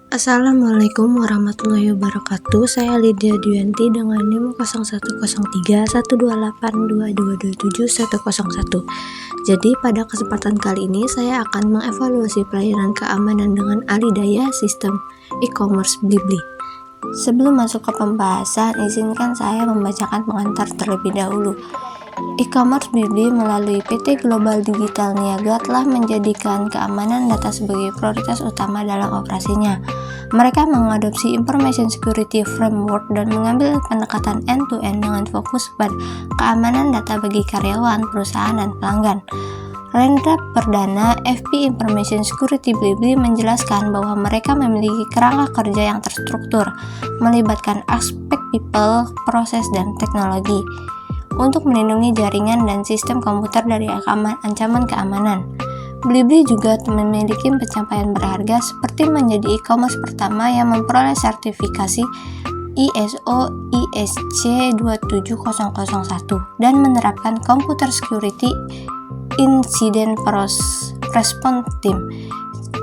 Assalamualaikum warahmatullahi wabarakatuh. Saya Lydia Dwianti dengan NIM 0103 1282227 Jadi pada kesempatan kali ini saya akan mengevaluasi pelayanan keamanan dengan alidaya sistem e-commerce Blibli. Sebelum masuk ke pembahasan, izinkan saya membacakan pengantar terlebih dahulu. E-commerce Blibli melalui PT Global Digital Niaga telah menjadikan keamanan data sebagai prioritas utama dalam operasinya. Mereka mengadopsi Information Security Framework dan mengambil pendekatan end-to-end dengan fokus pada keamanan data bagi karyawan, perusahaan, dan pelanggan. Rendra Perdana, FP Information Security Blibli menjelaskan bahwa mereka memiliki kerangka kerja yang terstruktur, melibatkan aspek people, proses, dan teknologi untuk melindungi jaringan dan sistem komputer dari ancaman keamanan. Blibli juga memiliki pencapaian berharga seperti menjadi e-commerce pertama yang memperoleh sertifikasi ISO ISC 27001 dan menerapkan Computer Security Incident Response Team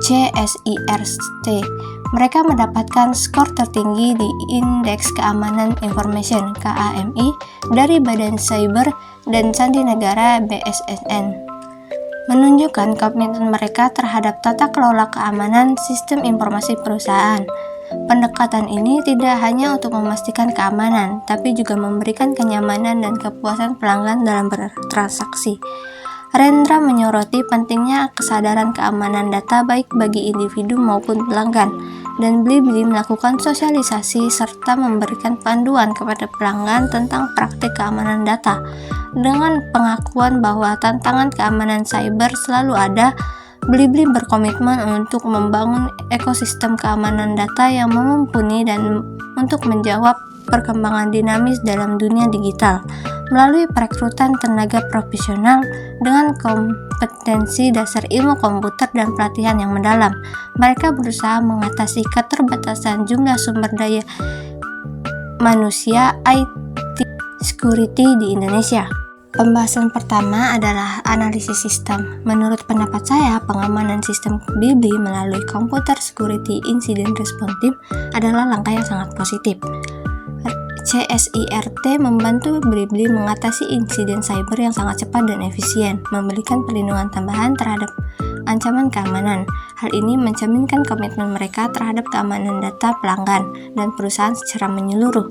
CSIRT. Mereka mendapatkan skor tertinggi di Indeks Keamanan Information (KAMI) dari Badan Cyber dan Sandi Negara (BSSN), menunjukkan komitmen mereka terhadap tata kelola keamanan sistem informasi perusahaan. Pendekatan ini tidak hanya untuk memastikan keamanan, tapi juga memberikan kenyamanan dan kepuasan pelanggan dalam bertransaksi. Rendra menyoroti pentingnya kesadaran keamanan data baik bagi individu maupun pelanggan, dan Blibli melakukan sosialisasi serta memberikan panduan kepada pelanggan tentang praktik keamanan data. Dengan pengakuan bahwa tantangan keamanan cyber selalu ada, Blibli berkomitmen untuk membangun ekosistem keamanan data yang mumpuni dan untuk menjawab perkembangan dinamis dalam dunia digital. Melalui perekrutan tenaga profesional dengan kompetensi dasar ilmu komputer dan pelatihan yang mendalam, mereka berusaha mengatasi keterbatasan jumlah sumber daya manusia IT security di Indonesia. Pembahasan pertama adalah analisis sistem. Menurut pendapat saya, pengamanan sistem Blibli melalui Computer Security Incident Response Team adalah langkah yang sangat positif. CSIRT membantu Blibli mengatasi insiden cyber yang sangat cepat dan efisien, memberikan perlindungan tambahan terhadap ancaman keamanan. Hal ini mencerminkan komitmen mereka terhadap keamanan data pelanggan dan perusahaan secara menyeluruh,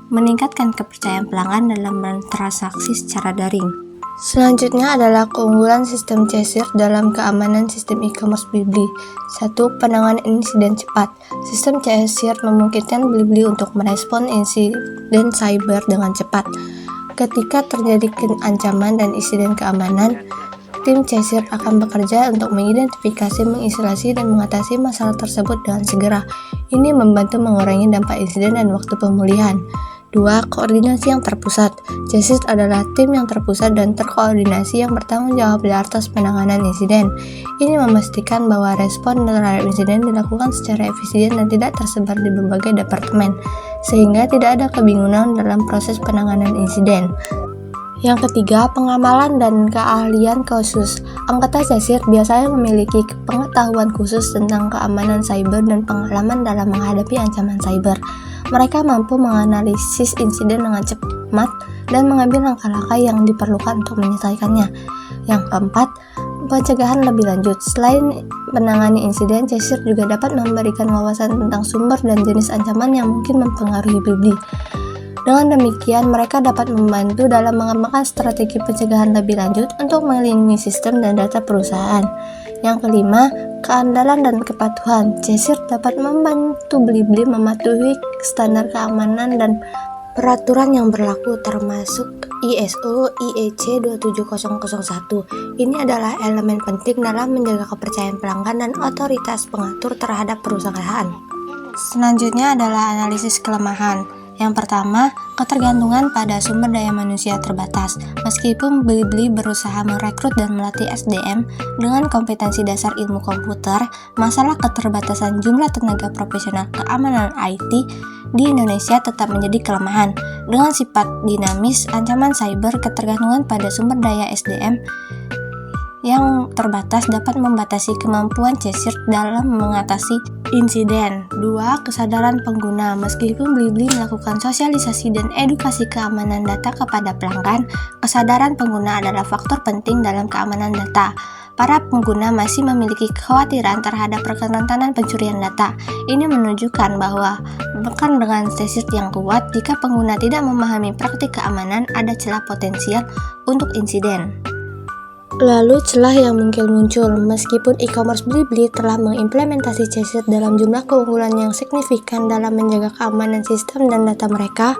meningkatkan kepercayaan pelanggan dalam bertransaksi secara daring. Selanjutnya adalah keunggulan sistem CSIRT dalam keamanan sistem e-commerce Blibli. 1. Penanganan insiden cepat. Sistem CSIRT memungkinkan Blibli untuk merespon insiden cyber dengan cepat. Ketika terjadi ancaman dan insiden keamanan, tim CSIRT akan bekerja untuk mengidentifikasi, mengisolasi, dan mengatasi masalah tersebut dengan segera. Ini membantu mengurangi dampak insiden dan waktu pemulihan. 2. Koordinasi yang terpusat. CSIRT adalah tim yang terpusat dan terkoordinasi yang bertanggung jawab atas penanganan insiden. Ini memastikan bahwa respon terhadap insiden dilakukan secara efisien dan tidak tersebar di berbagai departemen, sehingga tidak ada kebingungan dalam proses penanganan insiden. Yang ketiga, pengamalan dan keahlian khusus. Anggota CSIRT biasanya memiliki pengetahuan khusus tentang keamanan cyber dan pengalaman dalam menghadapi ancaman cyber. Mereka mampu menganalisis insiden dengan cepat dan mengambil langkah-langkah yang diperlukan untuk menyelesaikannya. Yang keempat, pencegahan lebih lanjut. Selain menangani insiden, CSIRT juga dapat memberikan wawasan tentang sumber dan jenis ancaman yang mungkin mempengaruhi Blibli. Dengan demikian, mereka dapat membantu dalam mengembangkan strategi pencegahan lebih lanjut untuk melindungi sistem dan data perusahaan. Yang kelima, keandalan dan kepatuhan. CSIRT dapat membantu Blibli mematuhi standar keamanan dan peraturan yang berlaku termasuk ISO IEC 27001. Ini adalah elemen penting dalam menjaga kepercayaan pelanggan dan otoritas pengatur terhadap perusahaan. Selanjutnya adalah analisis kelemahan. Yang pertama, ketergantungan pada sumber daya manusia terbatas. Meskipun Blibli berusaha merekrut dan melatih SDM dengan kompetensi dasar ilmu komputer, masalah keterbatasan jumlah tenaga profesional keamanan IT di Indonesia tetap menjadi kelemahan. Dengan sifat dinamis, ancaman cyber, ketergantungan pada sumber daya SDM yang terbatas dapat membatasi kemampuan Cheshire dalam mengatasi insiden. 2. Kesadaran pengguna. Meskipun Blibli melakukan sosialisasi dan edukasi keamanan data kepada pelanggan, kesadaran pengguna adalah faktor penting dalam keamanan data. Para pengguna masih memiliki kekhawatiran terhadap rentetan pencurian data. Ini menunjukkan bahwa bahkan dengan Cheshire yang kuat, jika pengguna tidak memahami praktik keamanan, ada celah potensial untuk insiden. Lalu celah yang mungkin muncul. Meskipun e-commerce Blibli telah mengimplementasi Cheshire dalam jumlah keunggulan yang signifikan dalam menjaga keamanan sistem dan data mereka,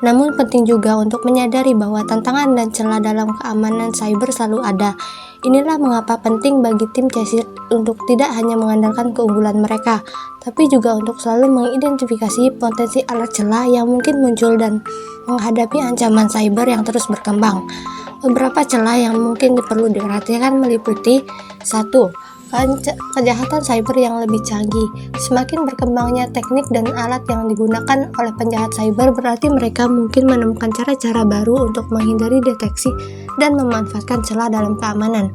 namun penting juga untuk menyadari bahwa tantangan dan celah dalam keamanan cyber selalu ada. Inilah mengapa penting bagi tim Cheshire untuk tidak hanya mengandalkan keunggulan mereka, tapi juga untuk selalu mengidentifikasi potensi alat celah yang mungkin muncul dan menghadapi ancaman cyber yang terus berkembang. Beberapa celah yang mungkin perlu diperhatikan meliputi 1. Kejahatan cyber yang lebih canggih. Semakin berkembangnya teknik dan alat yang digunakan oleh penjahat cyber, berarti mereka mungkin menemukan cara-cara baru untuk menghindari deteksi dan memanfaatkan celah dalam keamanan.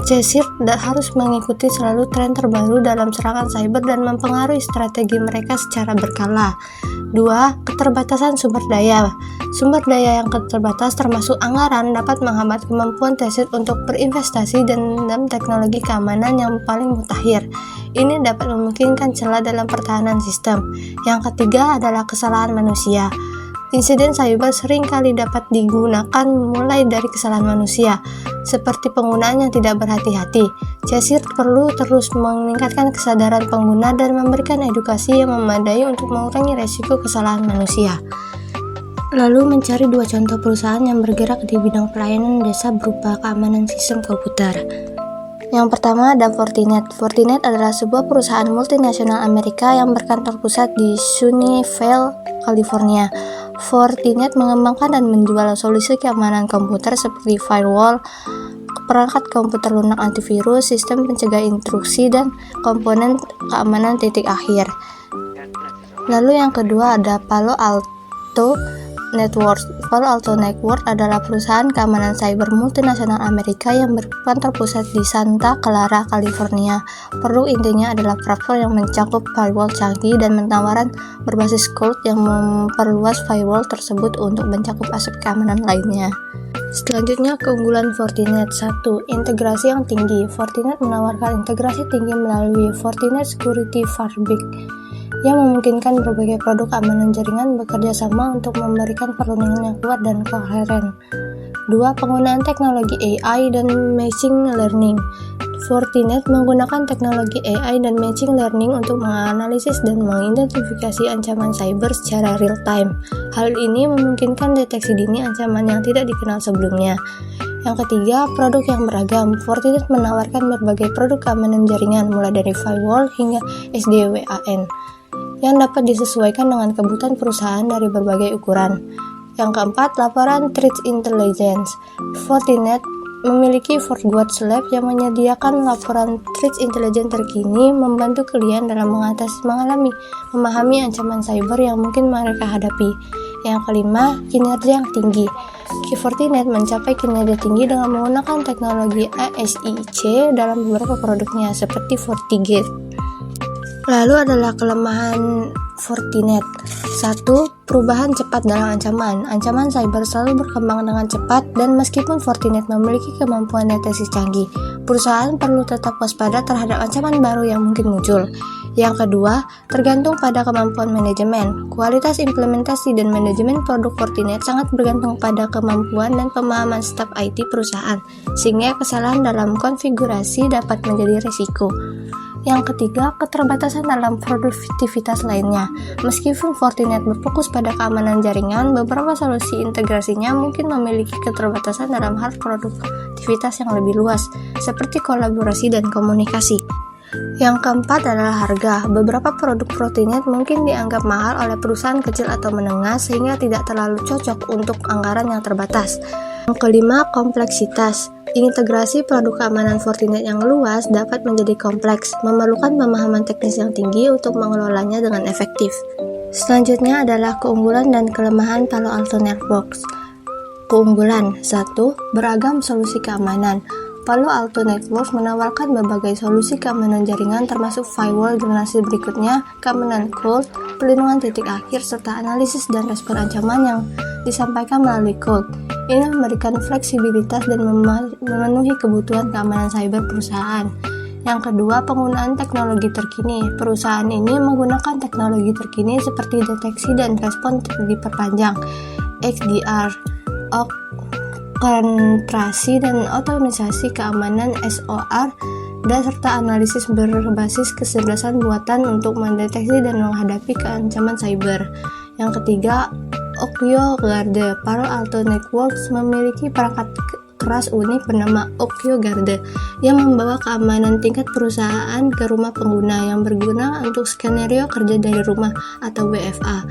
Cheshire harus mengikuti selalu tren terbaru dalam serangan cyber dan mempengaruhi strategi mereka secara berkala. 2. Keterbatasan sumber daya. Sumber daya yang terbatas termasuk anggaran dapat menghambat kemampuan Cheshire untuk berinvestasi dalam teknologi keamanan yang paling mutakhir. Ini dapat memungkinkan celah dalam pertahanan sistem. Yang ketiga adalah kesalahan manusia. Insiden cyber sering kali dapat digunakan mulai dari kesalahan manusia, seperti penggunaan yang tidak berhati-hati. Cheshire perlu terus meningkatkan kesadaran pengguna dan memberikan edukasi yang memadai untuk mengurangi resiko kesalahan manusia. Lalu mencari 2 contoh perusahaan yang bergerak di bidang pelayanan desa berupa keamanan sistem komputer. Yang pertama ada Fortinet. Fortinet adalah sebuah perusahaan multinasional Amerika yang berkantor pusat di Sunnyvale, California. Fortinet mengembangkan dan menjual solusi keamanan komputer seperti firewall, perangkat komputer lunak antivirus, sistem pencegah intrusi, dan komponen keamanan titik akhir. Lalu yang kedua ada Palo Alto Networks. Palo Alto Networks adalah perusahaan keamanan cyber multinasional Amerika yang berkantor pusat di Santa Clara, California. Produk intinya adalah platform yang mencakup firewall canggih dan penawaran berbasis cloud yang memperluas firewall tersebut untuk mencakup aspek keamanan lainnya. Selanjutnya, keunggulan Fortinet. 1. Integrasi yang tinggi. Fortinet menawarkan integrasi tinggi melalui Fortinet Security Fabric yang memungkinkan berbagai produk keamanan jaringan bekerja sama untuk memberikan perlindungan yang kuat dan koheren. 2. Penggunaan teknologi AI dan Machine Learning. Fortinet menggunakan teknologi AI dan Machine Learning untuk menganalisis dan mengidentifikasi ancaman cyber secara real time. Hal ini memungkinkan deteksi dini ancaman yang tidak dikenal sebelumnya. Yang ketiga, produk yang beragam. Fortinet menawarkan berbagai produk keamanan jaringan, mulai dari firewall hingga SD-WAN, yang dapat disesuaikan dengan kebutuhan perusahaan dari berbagai ukuran. Yang keempat, laporan threat intelligence. Fortinet memiliki FortiGuard Lab yang menyediakan laporan threat intelligence terkini, membantu klien dalam memahami ancaman cyber yang mungkin mereka hadapi. Yang kelima, kinerja yang tinggi. Fortinet mencapai kinerja tinggi dengan menggunakan teknologi ASIC dalam beberapa produknya, seperti FortiGate. Lalu adalah kelemahan Fortinet. 1. Perubahan cepat dalam ancaman. Ancaman cyber selalu berkembang dengan cepat, dan meskipun Fortinet memiliki kemampuan deteksi canggih, perusahaan perlu tetap waspada terhadap ancaman baru yang mungkin muncul. Yang kedua, tergantung pada kemampuan manajemen. Kualitas implementasi dan manajemen produk Fortinet sangat bergantung pada kemampuan dan pemahaman staf IT perusahaan, sehingga kesalahan dalam konfigurasi dapat menjadi risiko. Yang ketiga, keterbatasan dalam produktivitas lainnya. Meskipun Fortinet berfokus pada keamanan jaringan, beberapa solusi integrasinya mungkin memiliki keterbatasan dalam hal produktivitas yang lebih luas, seperti kolaborasi dan komunikasi. Yang keempat adalah harga. Beberapa produk Fortinet mungkin dianggap mahal oleh perusahaan kecil atau menengah, sehingga tidak terlalu cocok untuk anggaran yang terbatas. Yang kelima, kompleksitas. Integrasi produk keamanan Fortinet yang luas dapat menjadi kompleks, memerlukan pemahaman teknis yang tinggi untuk mengelolanya dengan efektif. Selanjutnya adalah keunggulan dan kelemahan Palo Alto Networks. Keunggulan. 1. Beragam solusi keamanan. Palo Alto Networks menawarkan berbagai solusi keamanan jaringan termasuk firewall generasi berikutnya, keamanan cloud, perlindungan titik akhir, serta analisis dan respon ancaman yang disampaikan melalui cloud. Ini memberikan fleksibilitas dan memenuhi kebutuhan keamanan cyber perusahaan. Yang kedua, penggunaan teknologi terkini. Perusahaan ini menggunakan teknologi terkini seperti deteksi dan respon diperpanjang, XDR, konsentrasi dan otomatisasi keamanan SOR, dan serta analisis berbasis kecerdasan buatan untuk mendeteksi dan menghadapi ancaman cyber. Yang ketiga, Okio Guard. Palo Alto Networks memiliki perangkat keras unik bernama Okio Guard yang membawa keamanan tingkat perusahaan ke rumah pengguna yang berguna untuk skenario kerja dari rumah atau WFA.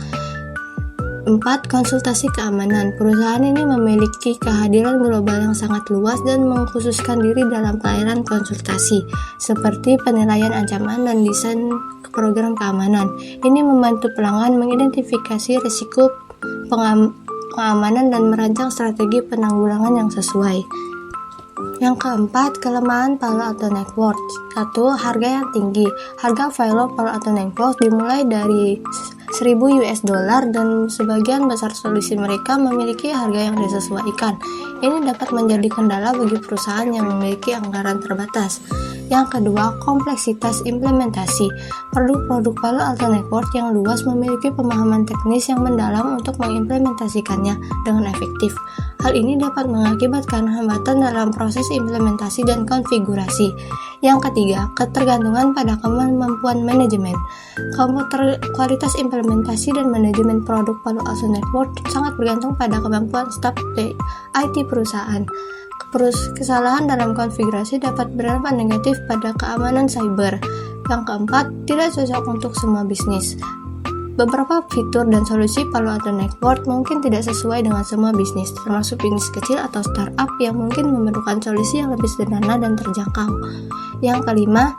4. Konsultasi keamanan. Perusahaan ini memiliki kehadiran global yang sangat luas dan mengkhususkan diri dalam pelayanan konsultasi, seperti penilaian ancaman dan desain program keamanan. Ini membantu pelanggan mengidentifikasi risiko pengamanan dan merancang strategi penanggulangan yang sesuai. Yang keempat, kelemahan Palo Alto Networks. 1. Harga yang tinggi. Harga firewall Palo Alto Networks dimulai dari $1.000 dan sebagian besar solusi mereka memiliki harga yang disesuaikan. Ini dapat menjadi kendala bagi perusahaan yang memiliki anggaran terbatas. Yang kedua, kompleksitas implementasi. Produk-produk Palo Alto Networks yang luas memiliki pemahaman teknis yang mendalam untuk mengimplementasikannya dengan efektif. Hal ini dapat mengakibatkan hambatan dalam proses implementasi dan konfigurasi. Yang ketiga, ketergantungan pada kemampuan manajemen. Kualitas implementasi dan manajemen produk Palo Alto Networks sangat bergantung pada kemampuan staf IT perusahaan. Kesalahan dalam konfigurasi dapat berdampak negatif pada keamanan cyber. Yang keempat, tidak cocok untuk semua bisnis. Beberapa fitur dan solusi Palo Alto Networks mungkin tidak sesuai dengan semua bisnis, termasuk bisnis kecil atau startup yang mungkin memerlukan solusi yang lebih sederhana dan terjangkau. Yang kelima,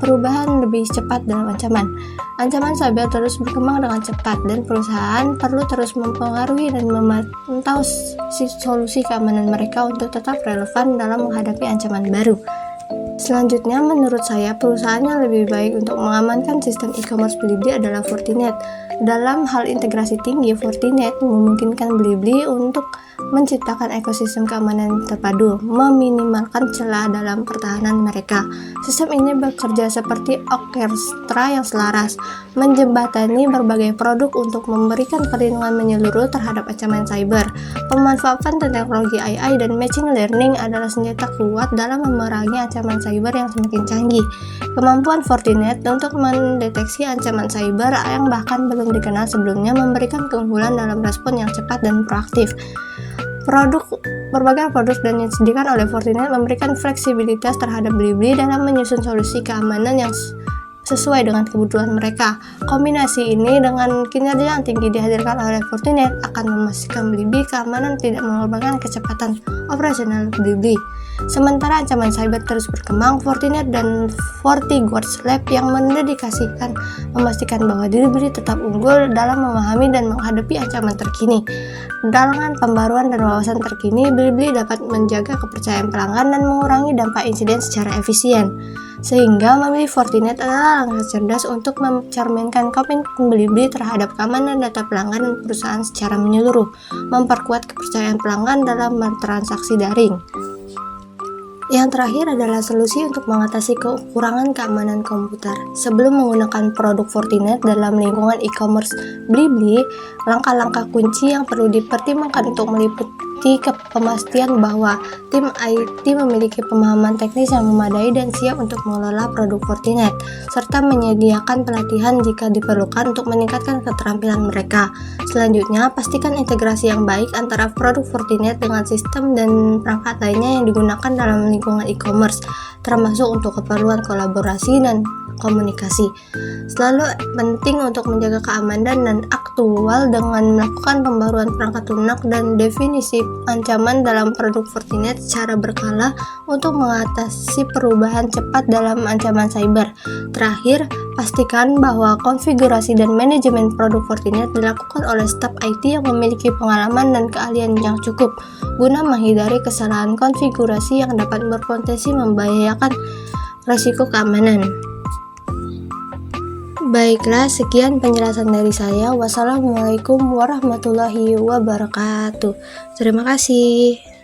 perubahan lebih cepat dalam ancaman. Ancaman cyber terus berkembang dengan cepat dan perusahaan perlu terus mempengaruhi dan memantau solusi keamanan mereka untuk tetap relevan dalam menghadapi ancaman baru. Selanjutnya, menurut saya, perusahaan yang lebih baik untuk mengamankan sistem e-commerce Blibli adalah Fortinet. Dalam hal integrasi tinggi, Fortinet memungkinkan Blibli untuk menciptakan ekosistem keamanan terpadu, meminimalkan celah dalam pertahanan mereka. Sistem ini bekerja seperti orkestra yang selaras, menjembatani berbagai produk untuk memberikan perlindungan menyeluruh terhadap ancaman cyber. Pemanfaatan teknologi AI dan machine learning adalah senjata kuat dalam memerangi ancaman cyber yang semakin canggih. Kemampuan Fortinet untuk mendeteksi ancaman cyber yang bahkan belum dikenal sebelumnya memberikan keunggulan dalam respon yang cepat dan proaktif. Berbagai produk dan yang disediakan oleh Fortinet memberikan fleksibilitas terhadap Blibli dalam menyusun solusi keamanan yang sesuai dengan kebutuhan mereka. Kombinasi ini dengan kinerja yang tinggi dihadirkan oleh Fortinet akan memastikan Blibli keamanan tidak mengorbankan kecepatan operasional Blibli. Sementara ancaman cyber terus berkembang, Fortinet dan FortiGuard Lab yang mendedikasikan memastikan bahwa Blibli tetap unggul dalam memahami dan menghadapi ancaman terkini. Dengan pembaruan dan wawasan terkini, Blibli dapat menjaga kepercayaan pelanggan dan mengurangi dampak insiden secara efisien. Sehingga memilih Fortinet adalah langkah cerdas untuk mencerminkan komitmen Blibli terhadap keamanan data pelanggan dan perusahaan secara menyeluruh, memperkuat kepercayaan pelanggan dalam bertransaksi daring. Yang terakhir adalah solusi untuk mengatasi kekurangan keamanan komputer. Sebelum menggunakan produk Fortinet dalam lingkungan e-commerce Blibli, langkah-langkah kunci yang perlu dipertimbangkan untuk meliputi pemastian bahwa tim IT memiliki pemahaman teknis yang memadai dan siap untuk mengelola produk Fortinet, serta menyediakan pelatihan jika diperlukan untuk meningkatkan keterampilan mereka. Selanjutnya, pastikan integrasi yang baik antara produk Fortinet dengan sistem dan perangkat lainnya yang digunakan dalam lingkungan e-commerce, termasuk untuk keperluan kolaborasi dan komunikasi. Selalu penting untuk menjaga keamanan dan aktual dengan melakukan pembaruan perangkat lunak dan definisi ancaman dalam produk Fortinet secara berkala untuk mengatasi perubahan cepat dalam ancaman cyber. Terakhir, Pastikan bahwa konfigurasi dan manajemen produk Fortinet dilakukan oleh staf IT yang memiliki pengalaman dan keahlian yang cukup, guna menghindari kesalahan konfigurasi yang dapat berpotensi membahayakan risiko keamanan. Baiklah, sekian penjelasan dari saya. Wassalamualaikum warahmatullahi wabarakatuh. Terima kasih.